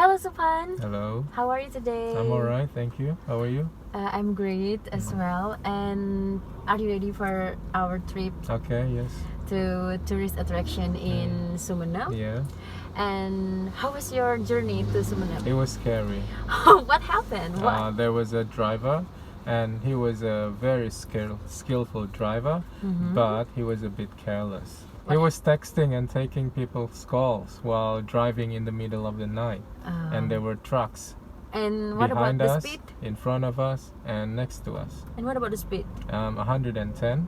Hello, Subhan. Hello. How are you today? I'm alright, thank you. How are you? I'm great as well. And are you ready for our trip Okay, yes. to tourist attraction in Sumenep? Yeah. And how was your journey to Sumenep? It was scary. What happened? What? There was a driver, and he was a very skillful driver, but he was a bit careless. He What? was texting and taking people's calls while driving in the middle of the night. And there were trucks And what about behind the us, speed? in front of us, and next to us. And what about the speed? 110.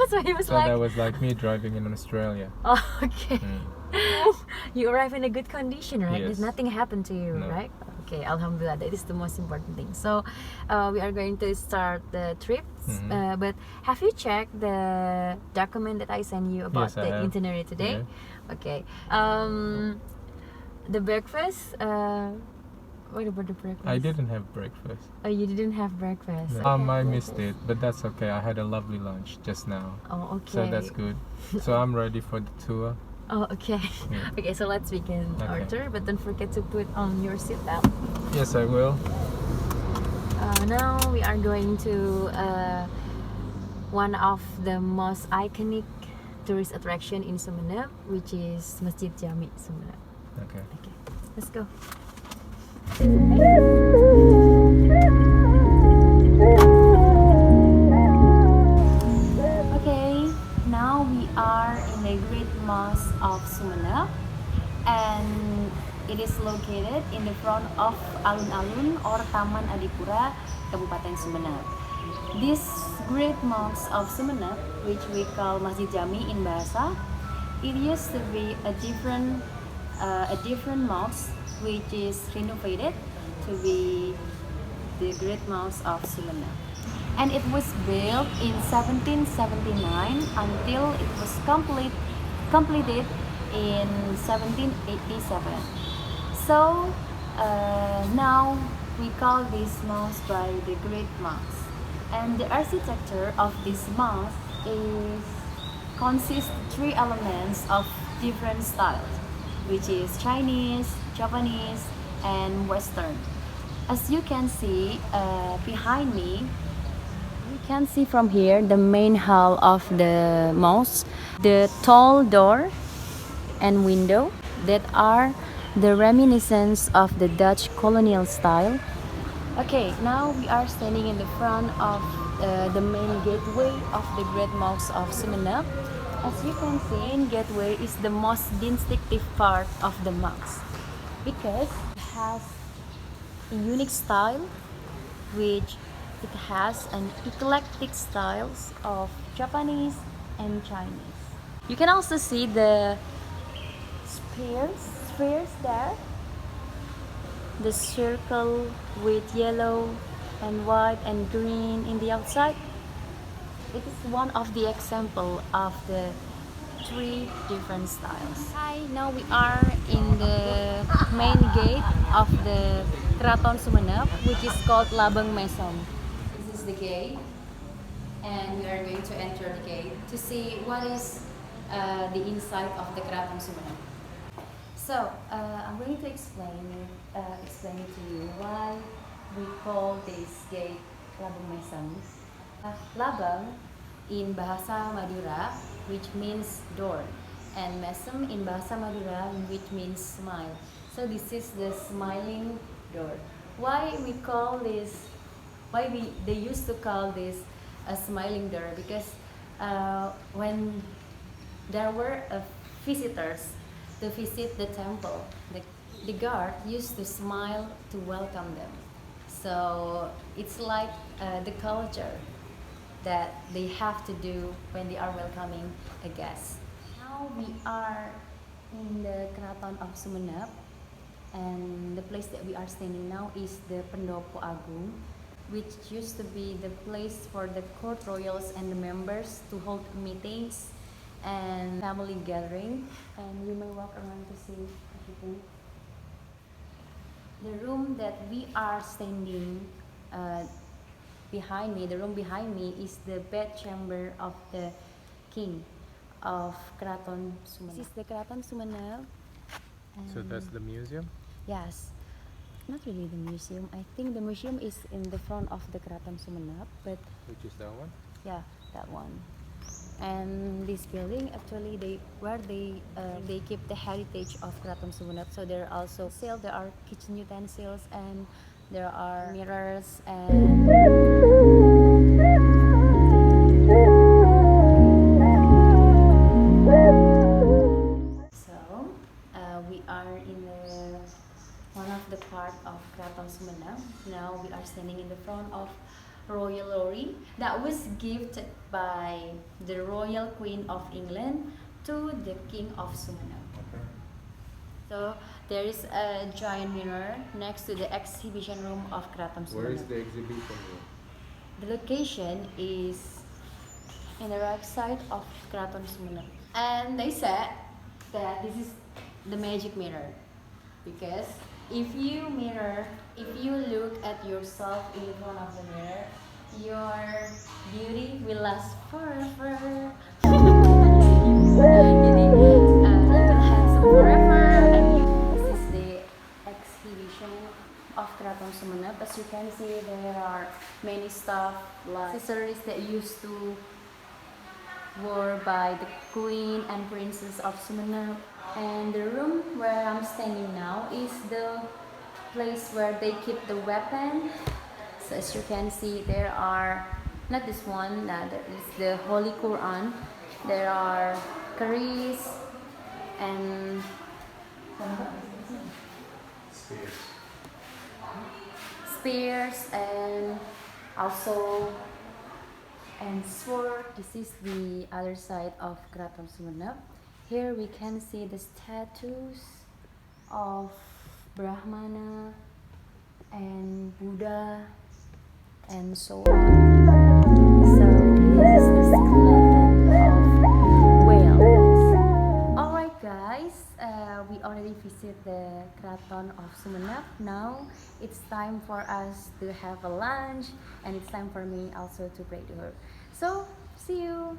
So he was So like, that was like me driving in Australia. oh, okay. You arrive in a good condition, right? Yes. There's nothing happened to you, No. right? Okay, Alhamdulillah, that is the most important thing. So, we are going to start the trip. But have you checked the document that I sent you about Yes, I the have. itinerary today? Yeah. Okay. The breakfast. What about the breakfast? I didn't have breakfast. Oh, you didn't have breakfast. No. I missed it, but that's okay. I had a lovely lunch just now. Oh, okay. So that's good. So I'm ready for the tour. Oh, okay. Yeah. Okay, so let's begin our Okay. tour. But don't forget to put on your seatbelt. Yes, I will. Now we are going to one of the most iconic tourist attraction in Sumenep, which is Masjid Jami Sumenep. Okay. Okay, let's go. Okay, now we are in the Great Mosque of Sumenep, and it is located in the front of Alun-Alun or Taman Adipura, Kabupaten Sumenep. This Great Mosque of Sumenep, which we call Masjid Jami in Bahasa, it used to be a different mosque which is renovated to be the Great Mosque of Sumenep. And it was built in 1779 until it was completed in 1787. So now we call this mosque by the Great Mosque. And the architecture of this mosque consists three elements of different styles, which is Chinese, Japanese, and Western. As you can see behind me, you can see from here the main hall of the mosque, the tall door and window that are the reminiscence of the Dutch colonial style. Okay, now we are standing in the front of the main gateway of the Great Mosque of Sumenep. As you can see, the gateway is the most distinctive part of the mosque because it has a unique style, which it has an eclectic styles of Japanese and Chinese. You can also see the spheres there. The circle with yellow and white and green in the outside. It is one of the example of the three different styles. Hi, now we are in the main gate of the Keraton Sumenep, which is called Labang Mesem. This is the gate, and we are going to enter the gate to see what is the inside of the Keraton Sumenep. So I'm going to explain to you why we call this gate Labang Mesem. Labang in Bahasa Madura, which means door, and Mesem in Bahasa Madura, which means smile. So this is the smiling door. Why we call this? They used to call this a smiling door? Because when there were visitors to visit the temple, the guard used to smile to welcome them. So it's like the culture that they have to do when they are welcoming a guest. Now we are in the Keraton of Sumenep, and the place that we are standing now is the Pendopo Agung, which used to be the place for the court royals and the members to hold meetings and family gathering. And you may walk around to see everything. The room that we are standing behind me, the room behind me is the bedchamber of the king of Keraton Sumenep. This is the Keraton Sumenep. So that's the museum? Yes, not really the museum. I think the museum is in the front of the Keraton Sumenep, but Which is that one? yeah, that one. And this building actually they keep the heritage of Keraton Sumenep. So there are also sale. There are kitchen utensils and there are mirrors and so we are in the one of the part of Keraton Sumenep. Now we are standing in the front of royal lorry that was gifted by the royal queen of England to the king of Sumenep. So there is a giant mirror next to the exhibition room of Keraton Sumenep. Where is the exhibition room? The location is in the right side of Keraton Sumenep. And they said that this is the magic mirror because if you look at yourself in front of the mirror, your beauty will last forever. Jadi, you will handsome forever. And this is the exhibition of Keraton Sumenep. As you can see, there are many stuff like accessories that used to wore by the queen and princess of Sumenep. And the room where I'm standing now is the place where they keep the weapon. So as you can see, there are not this one, there is the Holy Quran. There are keris and spears and also and sword. This is the other side of Keraton Sumenep. Here we can see the statues of Brahmana and Buddha and so on. So this is the skeleton of whales. Alright guys, we already visit the Keraton of Sumenep. Now it's time for us to have a lunch and it's time for me also to pray to her. So see you.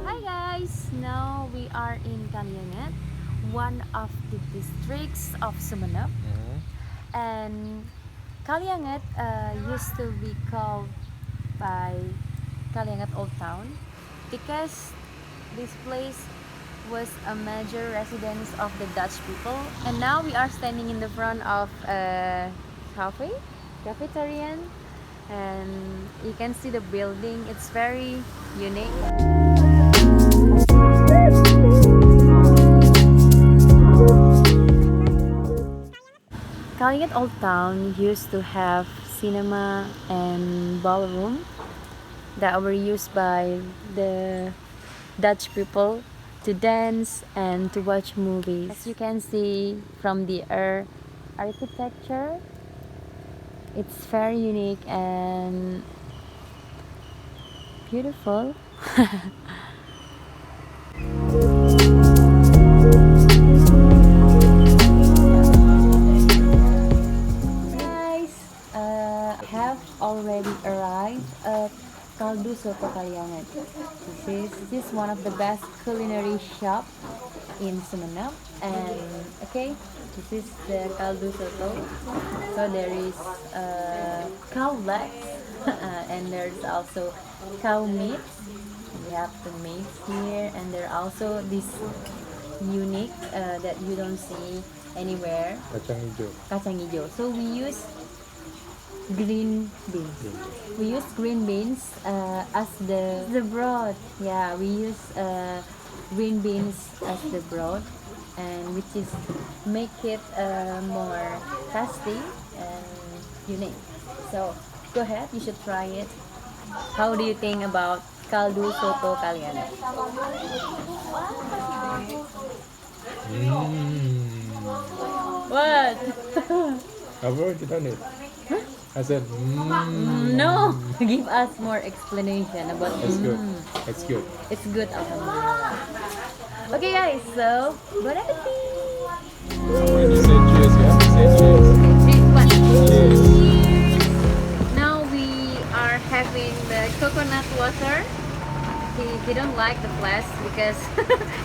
Hi guys, now we are in Kalianget, one of the districts of Sumenep. And Kalianget used to be called by Kalianget Old Town because this place was a major residence of the Dutch people. And now we are standing in the front of a cafeterian, and you can see the building. It's very unique. Kalianget Old Town used to have cinema and ballroom that were used by the Dutch people to dance and to watch movies. As you can see from the architecture, it's very unique and beautiful. Guys, have already arrived at Kaldu Soto Kalianget. This is one of the best culinary shop in Sumenep. And okay, this is the Kaldu Soto. So there is cow legs and there's also cow meat. We have the meat here, and there are also this unique that you don't see anywhere. Kacang hijau. Kacang hijau. So we use green beans. We use green beans as the broth. Yeah, we use green beans as the broth, and which is make it more tasty and unique. So go ahead, you should try it. How do you think about kaldu soto Kalianget? What? Apa kita nih? I said, No, give us more explanation about It's good. It's good. It's good, alhamdulillah. Okay guys, so bon appetit. When you say cheers, you have to say cheers. Drink one. Cheers. Now we are having the coconut water. he don't like the flash because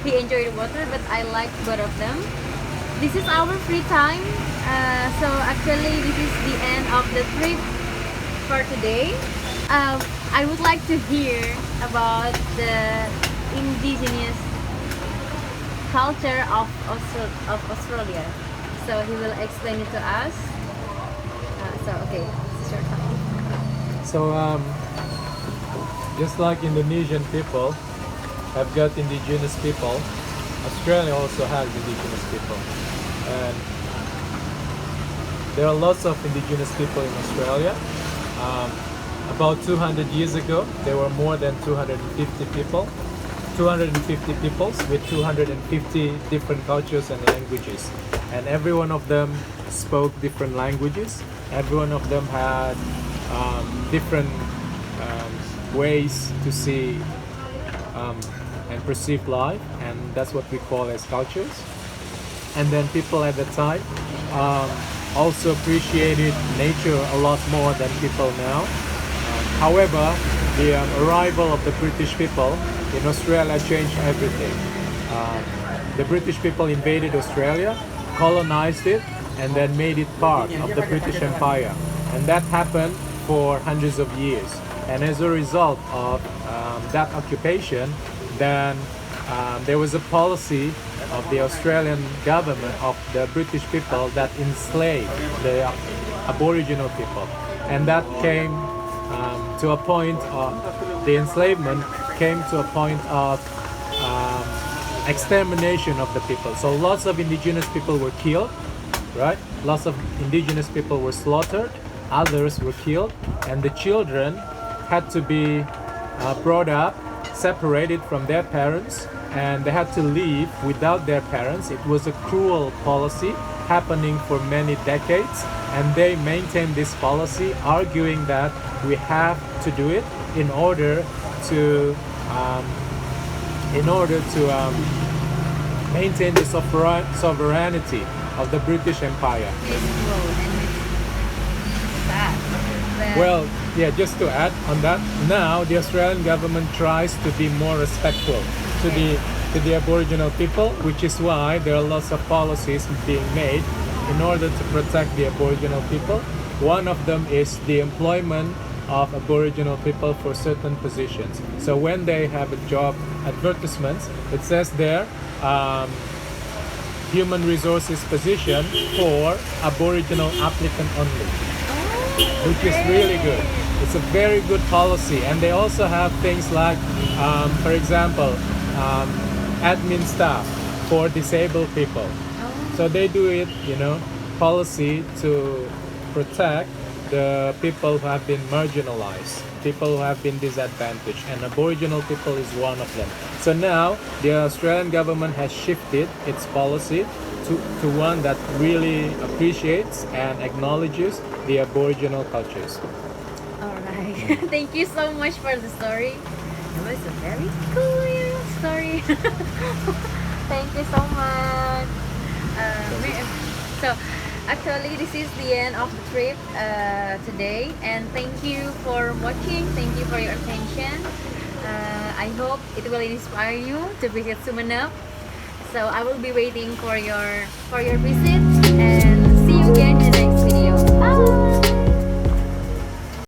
he enjoyed water, but I like both of them. This is our free time, so actually this is the end of the trip for today. I would like to hear about the indigenous culture of Australia. So he will explain it to us. So okay, this is your time. So just like Indonesian people have got indigenous people, Australia also has indigenous people, and there are lots of indigenous people in Australia. About 200 years ago, there were more than 250 people, 250 peoples with 250 different cultures and languages, and every one of them spoke different languages. Every one of them had different ways to see and perceive life, and that's what we call as cultures. And then people at the time also appreciated nature a lot more than people now. However, the arrival of the British people in Australia changed everything. The British people invaded Australia, colonized it, and then made it part of the British Empire. And that happened for hundreds of years. And as a result of that occupation, then there was a policy of the Australian government of the British people that enslaved the Aboriginal people. And that came to a point of the enslavement came to a point of extermination of the people. So lots of indigenous people were killed, right? Lots of indigenous people were slaughtered, others were killed, and the children had to be brought up, separated from their parents, and they had to live without their parents. It was a cruel policy happening for many decades, and they maintained this policy, arguing that we have to do it in order to maintain the sovereignty of the British Empire. Well, yeah, just to add on that, now the Australian government tries to be more respectful to the Aboriginal people, which is why there are lots of policies being made in order to protect the Aboriginal people. One of them is the employment of Aboriginal people for certain positions. So when they have a job advertisements, it says there, human resources position for Aboriginal applicant only, which is really good. It's a very good policy. And they also have things like, for example, admin staff for disabled people. So they do it, policy to protect the people who have been marginalized, people who have been disadvantaged, and Aboriginal people is one of them. So now the Australian government has shifted its policy to one that really appreciates and acknowledges the Aboriginal cultures. Alright, thank you so much for the story. It was a very cool story. Thank you so much. So actually this is the end of the trip today, and thank you for watching. Thank you for your attention. I hope it will inspire you to visit Sumenep. So I will be waiting for your visit, and see you again